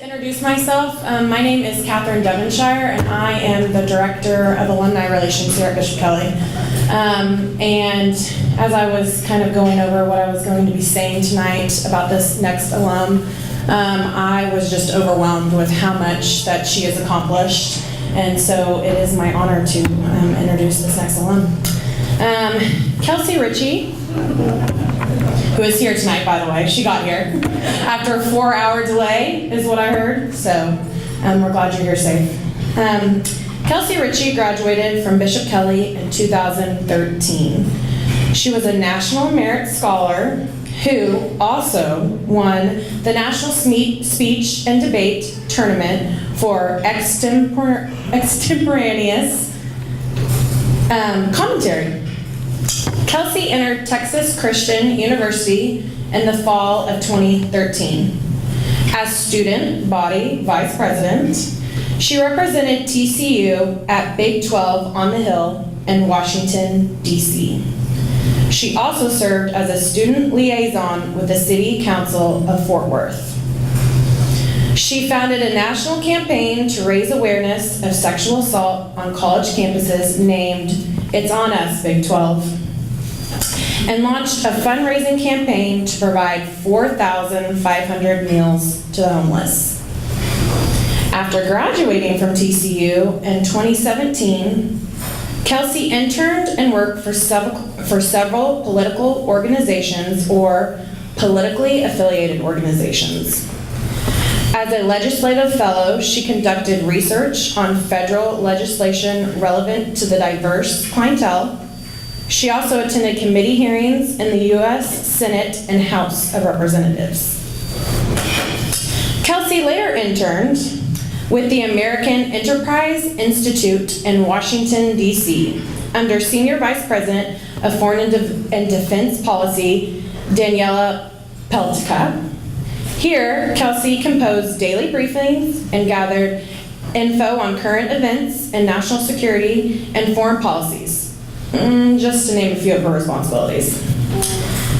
Introduce myself. My name is Katherine Devonshire, and I am the Director of Alumni Relations here at Bishop Kelley. And as I was kind of going over what I was going to be saying tonight about this next alum, I was just overwhelmed with how much that she has accomplished. And so it is my honor to introduce this next alum. Kelsey Ritchie, who is here tonight, by the way. She got here after a 4-hour delay, is what I heard. So we're glad you're here safe. Kelsey Ritchie graduated from Bishop Kelley in 2013. She was a National Merit Scholar who also won the National Speech and Debate Tournament for extemporaneous commentary. Kelsey entered Texas Christian University in the fall of 2013. As student body vice president, she represented TCU at Big 12 on the Hill in Washington, D.C. She also served as a student liaison with the City Council of Fort Worth. She founded a national campaign to raise awareness of sexual assault on college campuses named It's On Us, Big 12. And launched a fundraising campaign to provide 4,500 meals to the homeless. After graduating from TCU in 2017, Kelsey interned and worked for several political organizations or politically affiliated organizations. As a legislative fellow, she conducted research on federal legislation relevant to the diverse clientele. She also attended committee hearings in the U.S. Senate and House of Representatives. Kelsey later interned with the American Enterprise Institute in Washington, D.C., under Senior Vice President of Foreign and Defense Policy, Daniela Peltica. Here, Kelsey composed daily briefings and gathered info on current events and national security and foreign policies. Just to name a few of her responsibilities.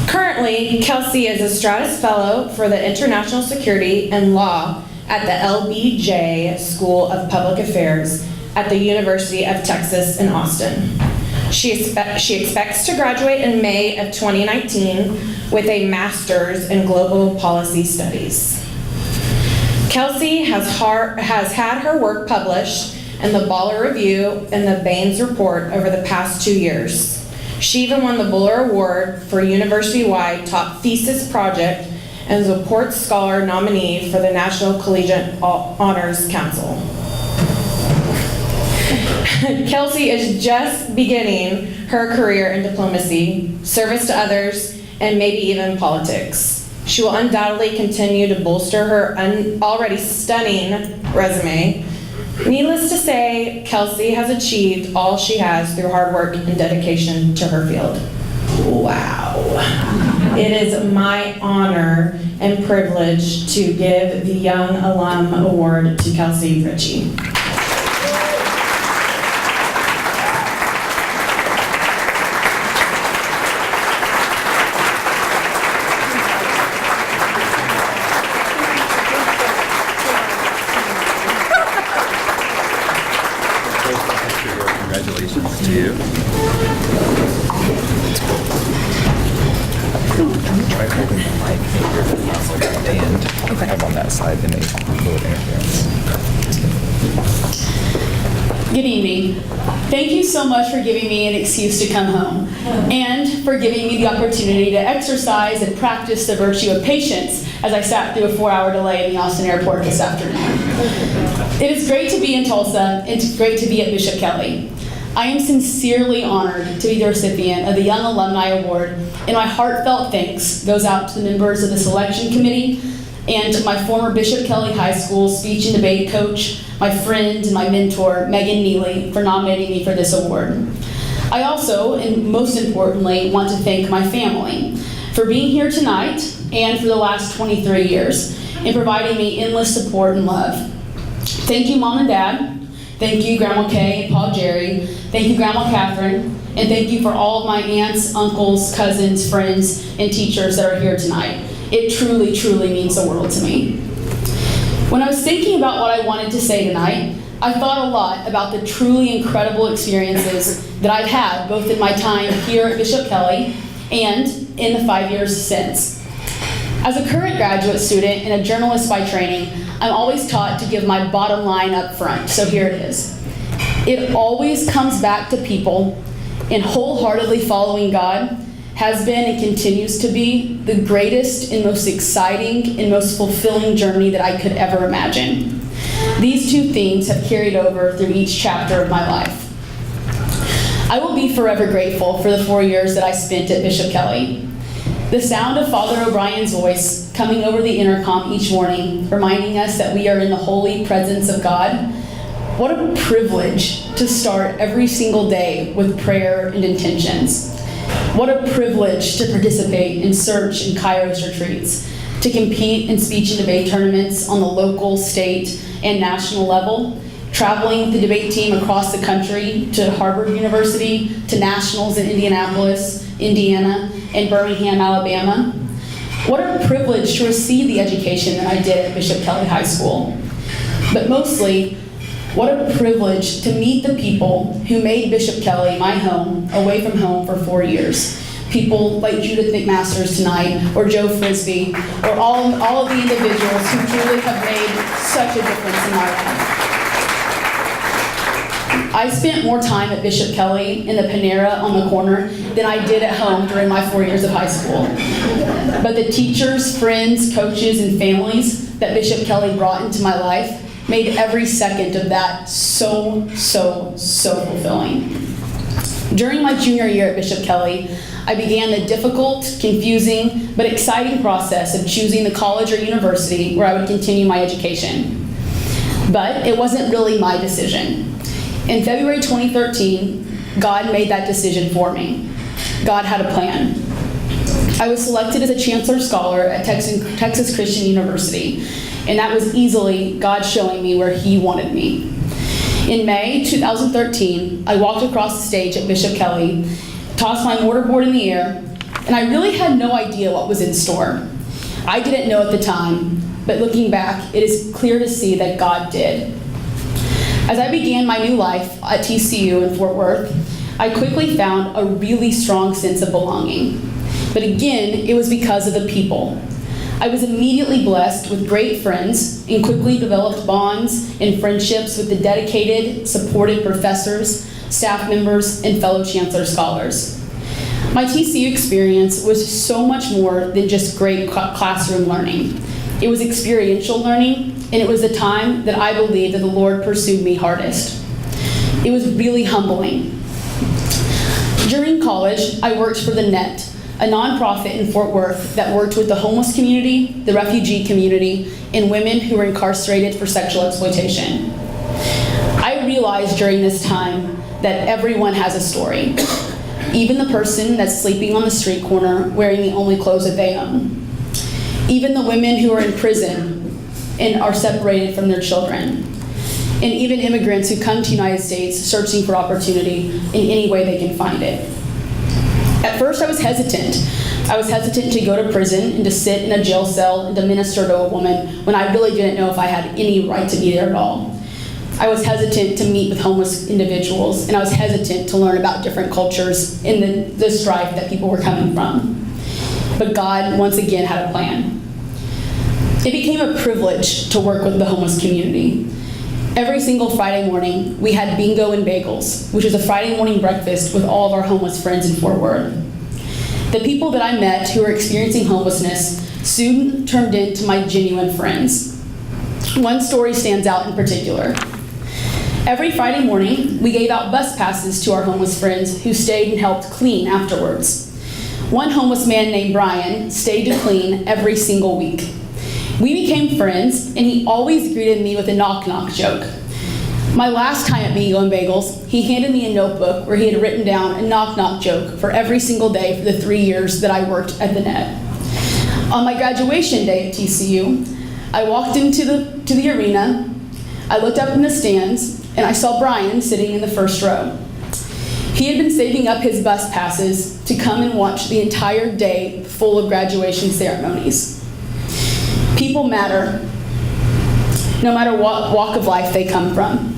Currently, Kelsey is a Stratus Fellow for the International Security and Law at the LBJ School of Public Affairs at the University of Texas in Austin. She expects to graduate in May of 2019 with a Master's in Global Policy Studies. Kelsey has had her work published in the Baller Review and the Baines Report over the past 2 years. She even won the Buller Award for university-wide top thesis project and is a Ports Scholar nominee for the National Collegiate Honors Council. Kelsey is just beginning her career in diplomacy, service to others, and maybe even politics. She will undoubtedly continue to bolster her already stunning resume. Needless to say, Kelsey has achieved all she has through hard work and dedication to her field. Wow. It is my honor and privilege to give the Young Alum Award to Kelsey Ritchie. Congratulations to you. Try holding the mic here and have on that side and a little interference. Good evening. Thank you so much for giving me an excuse to come home and for giving me the opportunity to exercise and practice the virtue of patience as I sat through a 4-hour delay in the Austin airport this afternoon. It is great to be in Tulsa and it's great to be at Bishop Kelley. I am sincerely honored to be the recipient of the Young Alumni Award, and my heartfelt thanks goes out to the members of the selection committee and to my former Bishop Kelley High School speech and debate coach, my friend and my mentor, Megan Neely, for nominating me for this award. I also, and most importantly, want to thank my family for being here tonight and for the last 23 years and providing me endless support and love. Thank you, Mom and Dad. Thank you, Grandma Kay and Paul Jerry. Thank you, Grandma Catherine. And thank you for all of my aunts, uncles, cousins, friends, and teachers that are here tonight. It truly, truly means the world to me. When I was thinking about what I wanted to say tonight, I thought a lot about the truly incredible experiences that I've had both in my time here at Bishop Kelley and in the 5 years since. As a current graduate student and a journalist by training, I'm always taught to give my bottom line up front, so here it is. It always comes back to people, and wholeheartedly following God has been and continues to be the greatest and most exciting and most fulfilling journey that I could ever imagine. These two themes have carried over through each chapter of my life. I will be forever grateful for the 4 years that I spent at Bishop Kelley. The sound of Father O'Brien's voice coming over the intercom each morning, reminding us that we are in the holy presence of God. What a privilege to start every single day with prayer and intentions. What a privilege to participate in search and Kairos retreats, to compete in speech and debate tournaments on the local, state, and national level, traveling with the debate team across the country to Harvard University, to nationals in Indianapolis, Indiana, and Birmingham, Alabama. What a privilege to receive the education that I did at Bishop Kelley High School. But mostly, what a privilege to meet the people who made Bishop Kelley my home, away from home for 4 years. People like Judith McMasters tonight, or Joe Frisbee, or all of the individuals who truly have made such a difference in my life. I spent more time at Bishop Kelley in the Panera on the corner than I did at home during my 4 years of high school. But the teachers, friends, coaches, and families that Bishop Kelley brought into my life made every second of that so fulfilling. During my junior year at Bishop Kelley, I began the difficult, confusing, but exciting process of choosing the college or university where I would continue my education. But it wasn't really my decision. In February 2013, God made that decision for me. God had a plan. I was selected as a Chancellor Scholar at Texas Christian University, and that was easily God showing me where He wanted me. In May 2013, I walked across the stage at Bishop Kelley, tossed my mortarboard in the air, and I really had no idea what was in store. I didn't know at the time, but looking back, it is clear to see that God did. As I began my new life at TCU in Fort Worth, I quickly found a really strong sense of belonging. But again, it was because of the people. I was immediately blessed with great friends and quickly developed bonds and friendships with the dedicated, supportive professors, staff members, and fellow Chancellor Scholars. My TCU experience was so much more than just great classroom learning. It was experiential learning, and it was the time that I believed that the Lord pursued me hardest. It was really humbling. During college, I worked for the Net, a nonprofit in Fort Worth that worked with the homeless community, the refugee community, and women who were incarcerated for sexual exploitation. I realized during this time that everyone has a story, even the person that's sleeping on the street corner wearing the only clothes that they own. Even the women who are in prison and are separated from their children. And even immigrants who come to the United States searching for opportunity in any way they can find it. At first I was hesitant. I was hesitant to go to prison and to sit in a jail cell and to minister to a woman when I really didn't know if I had any right to be there at all. I was hesitant to meet with homeless individuals, and I was hesitant to learn about different cultures and the strife that people were coming from. But God, once again, had a plan. It became a privilege to work with the homeless community. Every single Friday morning, we had bingo and bagels, which is a Friday morning breakfast with all of our homeless friends in Fort Worth. The people that I met who were experiencing homelessness soon turned into my genuine friends. One story stands out in particular. Every Friday morning, we gave out bus passes to our homeless friends who stayed and helped clean afterwards. One homeless man named Brian stayed to clean every single week. We became friends, and he always greeted me with a knock-knock joke. My last time at Bingo and Bagels, he handed me a notebook where he had written down a knock-knock joke for every single day for the 3 years that I worked at the Net. On my graduation day at TCU, I walked into the arena, I looked up in the stands, and I saw Brian sitting in the first row. He had been saving up his bus passes to come and watch the entire day full of graduation ceremonies. People matter. no matter what walk of life they come from.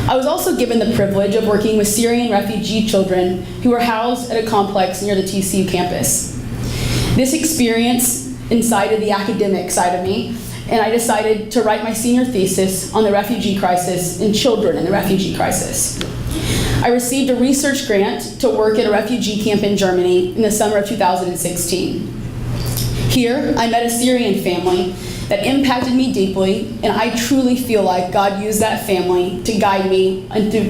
I was also given the privilege of working with Syrian refugee children who were housed at a complex near the TCU campus. This experience incited the academic side of me, and I decided to write my senior thesis on the refugee crisis and children in the refugee crisis. I received a research grant to work at a refugee camp in Germany in the summer of 2016. Here, I met a Syrian family that impacted me deeply, and I truly feel like God used that family to guide me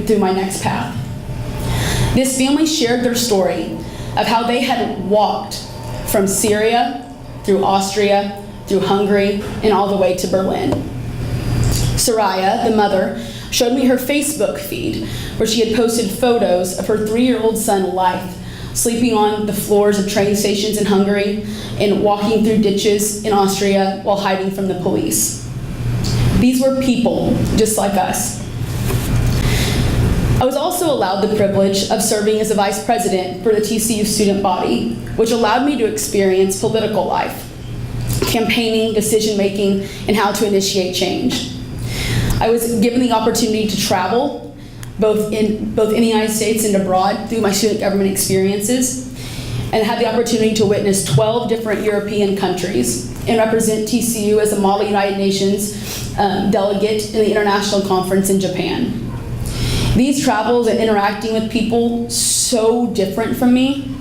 through my next path. This family shared their story of how they had walked from Syria, through Austria, through Hungary, and all the way to Berlin. Soraya, the mother, showed me her Facebook feed, where she had posted photos of her 3-year-old son, Life, sleeping on the floors of train stations in Hungary and walking through ditches in Austria while hiding from the police. These were people just like us. I was also allowed the privilege of serving as a vice president for the TCU student body, which allowed me to experience political life, campaigning, decision-making, and how to initiate change. I was given the opportunity to travel, both in the United States and abroad, through my student government experiences, and had the opportunity to witness 12 different European countries and represent TCU as a Model United Nations delegate in the International Conference in Japan. These travels and interacting with people so different from me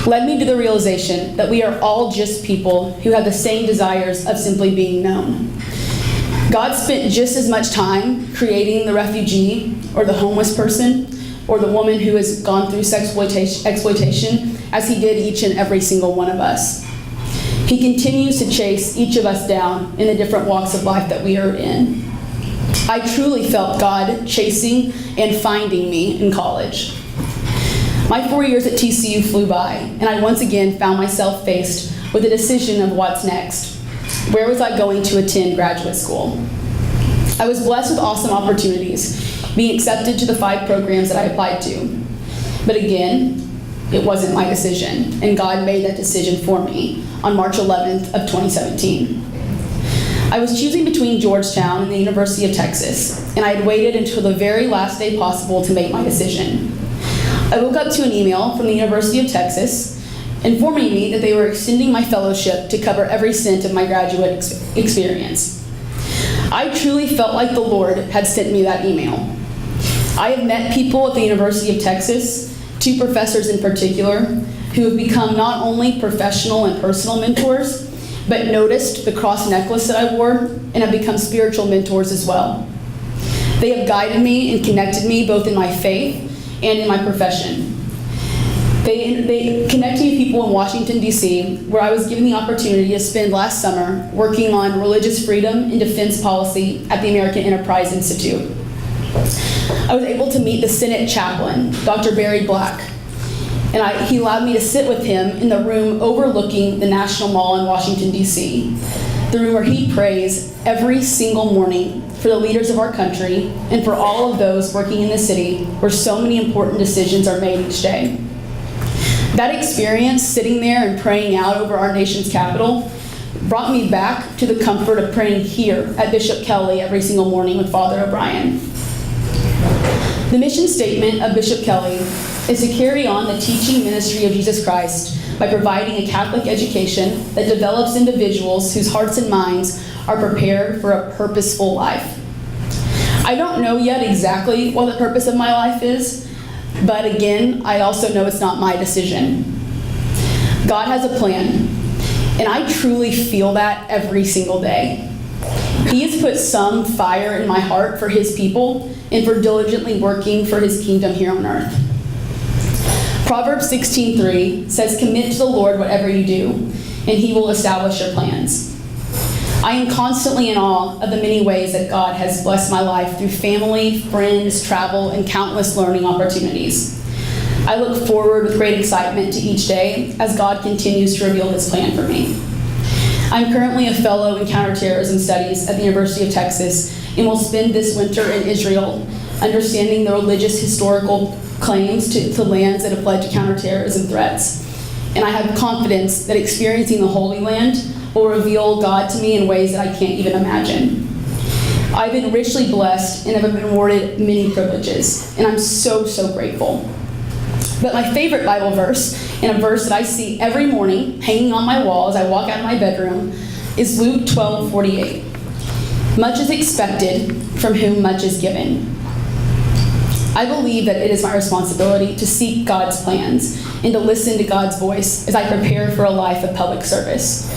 led me to the realization that we are all just people who have the same desires of simply being known. God spent just as much time creating the refugee or the homeless person or the woman who has gone through exploitation as he did each and every single one of us. He continues to chase each of us down in the different walks of life that we are in. I truly felt God chasing and finding me in college. My 4 years at TCU flew by, and I once again found myself faced with a decision of what's next. Where was I going to attend graduate school? I was blessed with awesome opportunities, being accepted to the 5 programs that I applied to. But again, it wasn't my decision, and God made that decision for me on March 11th of 2017. I was choosing between Georgetown and the University of Texas, and I had waited until the very last day possible to make my decision. I woke up to an email from the University of Texas informing me that they were extending my fellowship to cover every cent of my graduate experience. I truly felt like the Lord had sent me that email. I have met people at the University of Texas, 2 professors in particular, who have become not only professional and personal mentors, but noticed the cross necklace that I wore and have become spiritual mentors as well. They have guided me and connected me both in my faith and in my profession. They connected me to people in Washington, D.C., where I was given the opportunity to spend last summer working on religious freedom and defense policy at the American Enterprise Institute. I was able to meet the Senate chaplain, Dr. Barry Black, and he allowed me to sit with him in the room overlooking the National Mall in Washington, D.C., the room where he prays every single morning for the leaders of our country and for all of those working in the city where so many important decisions are made each day. That experience, sitting there and praying out over our nation's capital, brought me back to the comfort of praying here at Bishop Kelley every single morning with Father O'Brien. The mission statement of Bishop Kelley is to carry on the teaching ministry of Jesus Christ by providing a Catholic education that develops individuals whose hearts and minds are prepared for a purposeful life. I don't know yet exactly what the purpose of my life is, but again, I also know it's not my decision. God has a plan, and I truly feel that every single day. He has put some fire in my heart for His people and for diligently working for His kingdom here on earth. Proverbs 16:3 says, "Commit to the Lord whatever you do, and He will establish your plans." I am constantly in awe of the many ways that God has blessed my life through family, friends, travel, and countless learning opportunities. I look forward with great excitement to each day as God continues to reveal His plan for me. I'm currently a fellow in counterterrorism studies at the University of Texas and will spend this winter in Israel, understanding the religious historical claims to lands that have led to counterterrorism threats. And I have confidence that experiencing the Holy Land will reveal God to me in ways that I can't even imagine. I've been richly blessed and have been awarded many privileges, and I'm so, so grateful. But my favorite Bible verse, and a verse that I see every morning hanging on my wall as I walk out of my bedroom, is Luke 12:48. Much is expected from whom much is given. I believe that it is my responsibility to seek God's plans and to listen to God's voice as I prepare for a life of public service,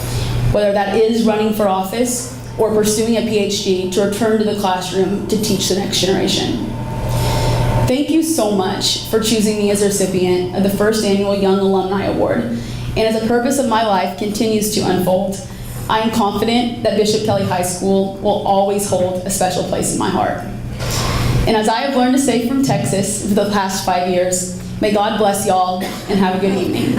whether that is running for office or pursuing a PhD to return to the classroom to teach the next generation. Thank you so much for choosing me as a recipient of the first annual Young Alumni Award. And as the purpose of my life continues to unfold, I am confident that Bishop Kelley High School will always hold a special place in my heart. And as I have learned to say from Texas for the past 5 years, may God bless y'all and have a good evening.